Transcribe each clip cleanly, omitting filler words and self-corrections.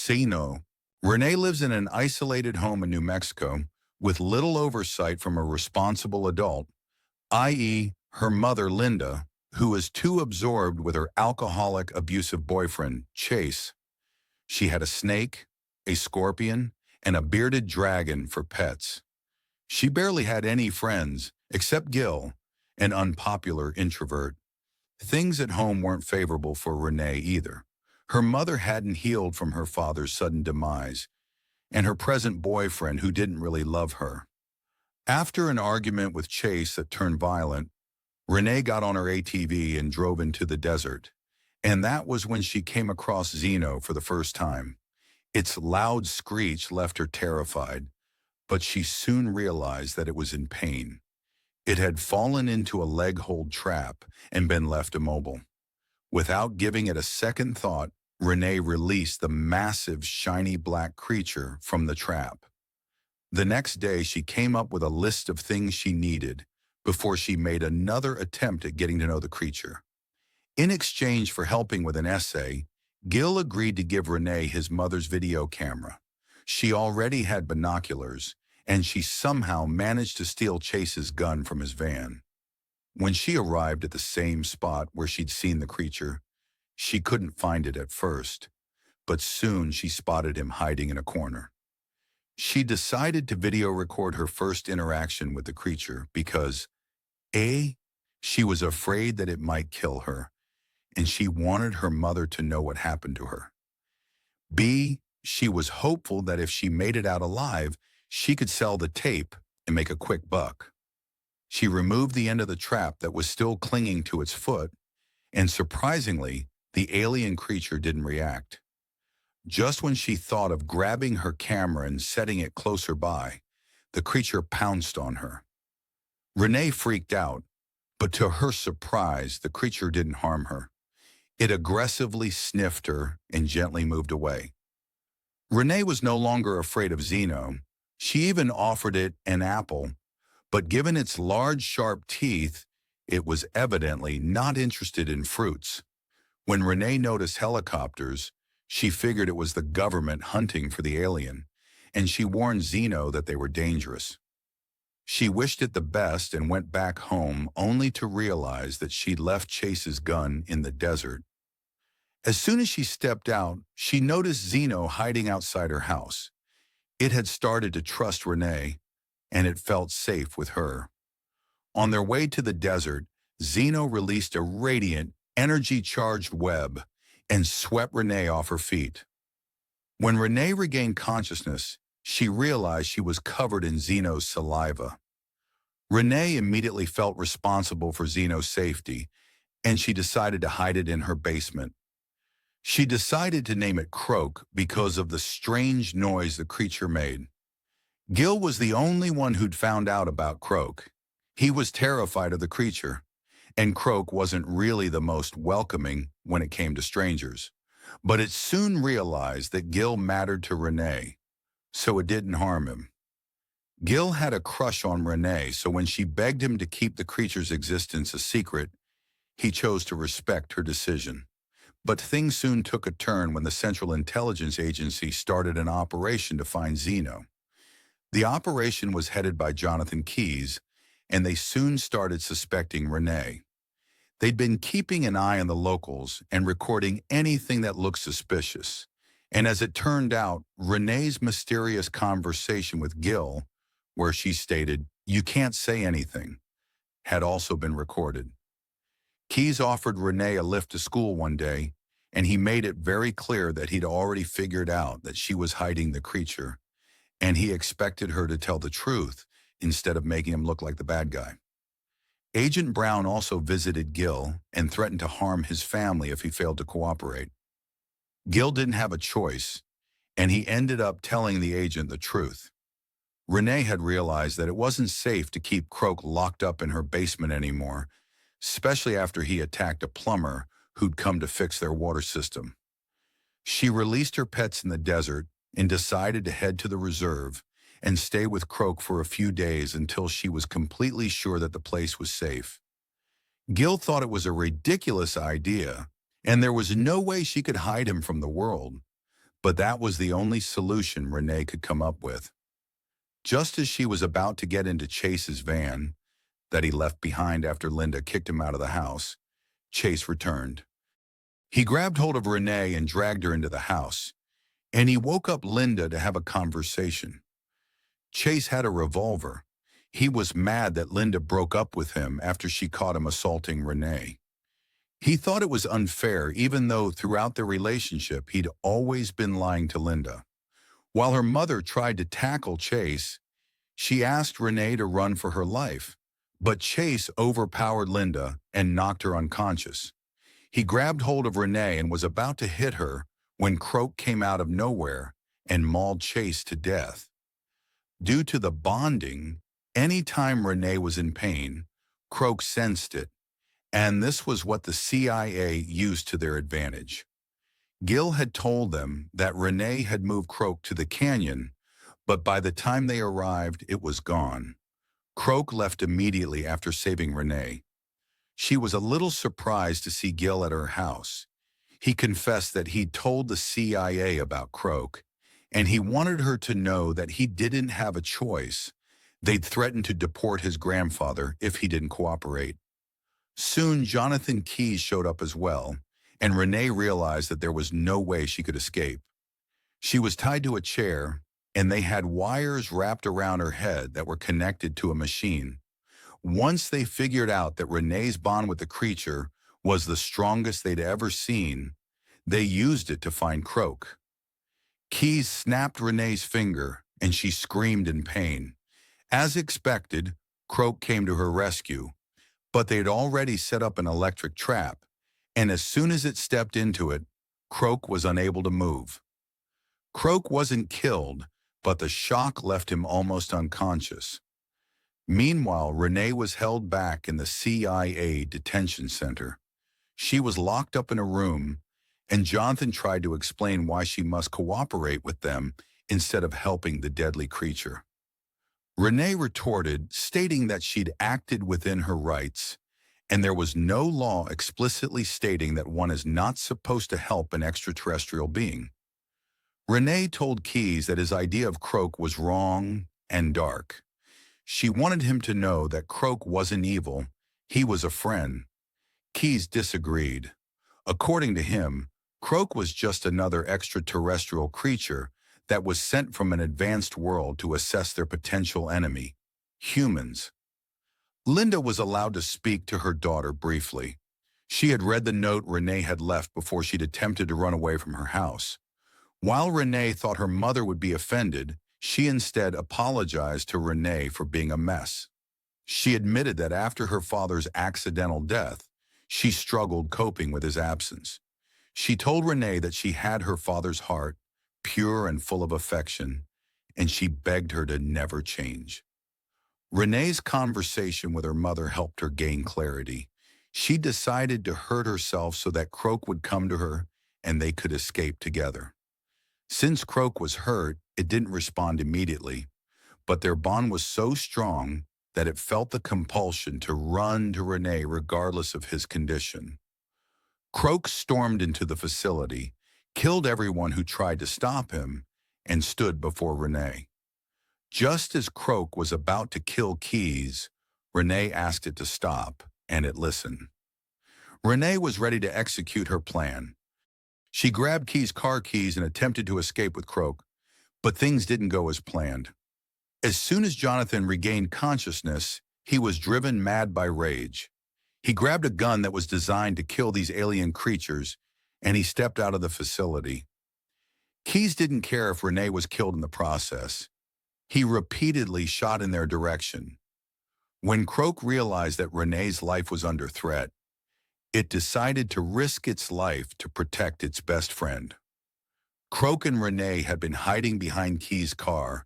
Xeno. Renee lives in an isolated home in New Mexico with little oversight from a responsible adult, i.e., her mother, Linda, who is too absorbed with her alcoholic, abusive boyfriend, Chase. She had a snake, a scorpion, and a bearded dragon for pets. She barely had any friends, except Gil, an unpopular introvert. Things at home weren't favorable for Renee either. Her mother hadn't healed from her father's sudden demise, and her present boyfriend who didn't really love her. After an argument with Chase that turned violent, Renee got on her ATV and drove into the desert. And that was when she came across Xeno for the first time. Its loud screech left her terrified, but she soon realized that it was in pain. It had fallen into a leg-hold trap and been left immobile. Without giving it a second thought, Renee released the massive, shiny black creature from the trap. The next day, she came up with a list of things she needed before she made another attempt at getting to know the creature. In exchange for helping with an essay, Gil agreed to give Renee his mother's video camera. She already had binoculars, and she somehow managed to steal Chase's gun from his van. When she arrived at the same spot where she'd seen the creature, she couldn't find it at first, but soon she spotted him hiding in a corner. She decided to video record her first interaction with the creature because A, she was afraid that it might kill her, and she wanted her mother to know what happened to her. B, she was hopeful that if she made it out alive, she could sell the tape and make a quick buck. She removed the end of the trap that was still clinging to its foot, and surprisingly, the alien creature didn't react. Just when she thought of grabbing her camera and setting it closer by, the creature pounced on her. Renee freaked out, but to her surprise, the creature didn't harm her. It aggressively sniffed her and gently moved away. Renee was no longer afraid of Xeno. She even offered it an apple, but given its large, sharp teeth, it was evidently not interested in fruits. When Renee noticed helicopters, she figured it was the government hunting for the alien, and she warned Xeno that they were dangerous. She wished it the best and went back home only to realize that she'd left Chase's gun in the desert. As soon as she stepped out, she noticed Xeno hiding outside her house. It had started to trust Renee, and it felt safe with her. On their way to the desert, Xeno released a radiant, energy-charged web and swept Renee off her feet. When Renee regained consciousness, she realized she was covered in Xeno's saliva. Renee immediately felt responsible for Xeno's safety, and she decided to hide it in her basement. She decided to name it Croak because of the strange noise the creature made. Gil was the only one who'd found out about Croak. He was terrified of the creature, and Croak wasn't really the most welcoming when it came to strangers. But it soon realized that Gil mattered to Renee, so it didn't harm him. Gil had a crush on Renee, so when she begged him to keep the creature's existence a secret, he chose to respect her decision. But things soon took a turn when the Central Intelligence Agency started an operation to find Xeno. The operation was headed by Jonathan Keyes, and they soon started suspecting Renee. They'd been keeping an eye on the locals and recording anything that looked suspicious. And as it turned out, Renee's mysterious conversation with Gil, where she stated, "You can't say anything," had also been recorded. Keyes offered Renee a lift to school one day, and he made it very clear that he'd already figured out that she was hiding the creature, and he expected her to tell the truth instead of making him look like the bad guy. Agent Brown also visited Gil and threatened to harm his family if he failed to cooperate. Gil didn't have a choice, and he ended up telling the agent the truth. Renee had realized that it wasn't safe to keep Croak locked up in her basement anymore, especially after he attacked a plumber who'd come to fix their water system. She released her pets in the desert and decided to head to the reserve and stay with Croak for a few days until she was completely sure that the place was safe. Gil thought it was a ridiculous idea, and there was no way she could hide him from the world. But that was the only solution Renee could come up with. Just as she was about to get into Chase's van that he left behind after Linda kicked him out of the house, Chase returned. He grabbed hold of Renee and dragged her into the house, and he woke up Linda to have a conversation. Chase had a revolver. He was mad that Linda broke up with him after she caught him assaulting Renee. He thought it was unfair, even though throughout their relationship he'd always been lying to Linda. While her mother tried to tackle Chase, she asked Renee to run for her life, but Chase overpowered Linda and knocked her unconscious. He grabbed hold of Renee and was about to hit her when Croak came out of nowhere and mauled Chase to death. Due to the bonding, any time Renee was in pain, Croak sensed it, and this was what the CIA used to their advantage. Gil had told them that Renee had moved Croak to the canyon, but by the time they arrived, it was gone. Croak left immediately after saving Renee. She was a little surprised to see Gil at her house. He confessed that he'd told the CIA about Croak, and he wanted her to know that he didn't have a choice. They'd threatened to deport his grandfather if he didn't cooperate. Soon, Jonathan Keyes showed up as well, and Renee realized that there was no way she could escape. She was tied to a chair, and they had wires wrapped around her head that were connected to a machine. Once they figured out that Renee's bond with the creature was the strongest they'd ever seen, they used it to find Croak. Keyes snapped Renee's finger, and she screamed in pain. As expected, Croak came to her rescue, but they'd already set up an electric trap, and as soon as it stepped into it, Croak was unable to move. Croak wasn't killed, but the shock left him almost unconscious. Meanwhile, Renee was held back in the CIA detention center. She was locked up in a room, and Jonathan tried to explain why she must cooperate with them instead of helping the deadly creature. Renee retorted, stating that she'd acted within her rights, and there was no law explicitly stating that one is not supposed to help an extraterrestrial being. Renee told Keyes that his idea of Croak was wrong and dark. She wanted him to know that Croak wasn't evil, he was a friend. Keyes disagreed. According to him, Croak was just another extraterrestrial creature that was sent from an advanced world to assess their potential enemy, humans. Linda was allowed to speak to her daughter briefly. She had read the note Renee had left before she'd attempted to run away from her house. While Renee thought her mother would be offended, she instead apologized to Renee for being a mess. She admitted that after her father's accidental death, she struggled coping with his absence. She told Renee that she had her father's heart, pure and full of affection, and she begged her to never change. Renee's conversation with her mother helped her gain clarity. She decided to hurt herself so that Croak would come to her and they could escape together. Since Croak was hurt, it didn't respond immediately, but their bond was so strong that it felt the compulsion to run to Renee regardless of his condition. Croak stormed into the facility, killed everyone who tried to stop him, and stood before Renee. Just as Croak was about to kill Keyes, Renee asked it to stop, and it listened. Renee was ready to execute her plan. She grabbed Keyes' car keys and attempted to escape with Croak, but things didn't go as planned. As soon as Jonathan regained consciousness, he was driven mad by rage. He grabbed a gun that was designed to kill these alien creatures, and he stepped out of the facility. Keyes didn't care if Renee was killed in the process. He repeatedly shot in their direction. When Croak realized that Renee's life was under threat, it decided to risk its life to protect its best friend. Croak and Renee had been hiding behind Keyes' car,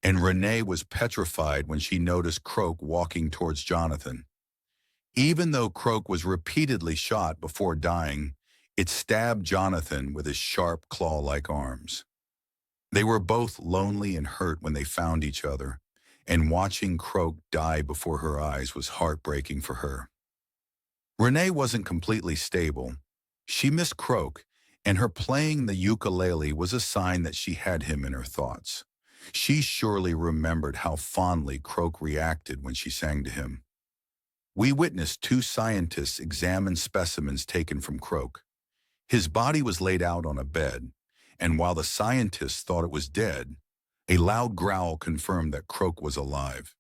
and Renee was petrified when she noticed Croak walking towards Jonathan. Even though Croak was repeatedly shot before dying, it stabbed Jonathan with his sharp claw-like arms. They were both lonely and hurt when they found each other, and watching Croak die before her eyes was heartbreaking for her. Renee wasn't completely stable. She missed Croak, and her playing the ukulele was a sign that she had him in her thoughts. She surely remembered how fondly Croak reacted when she sang to him. We witnessed two scientists examine specimens taken from Croak. His body was laid out on a bed, and while the scientists thought it was dead, a loud growl confirmed that Croak was alive.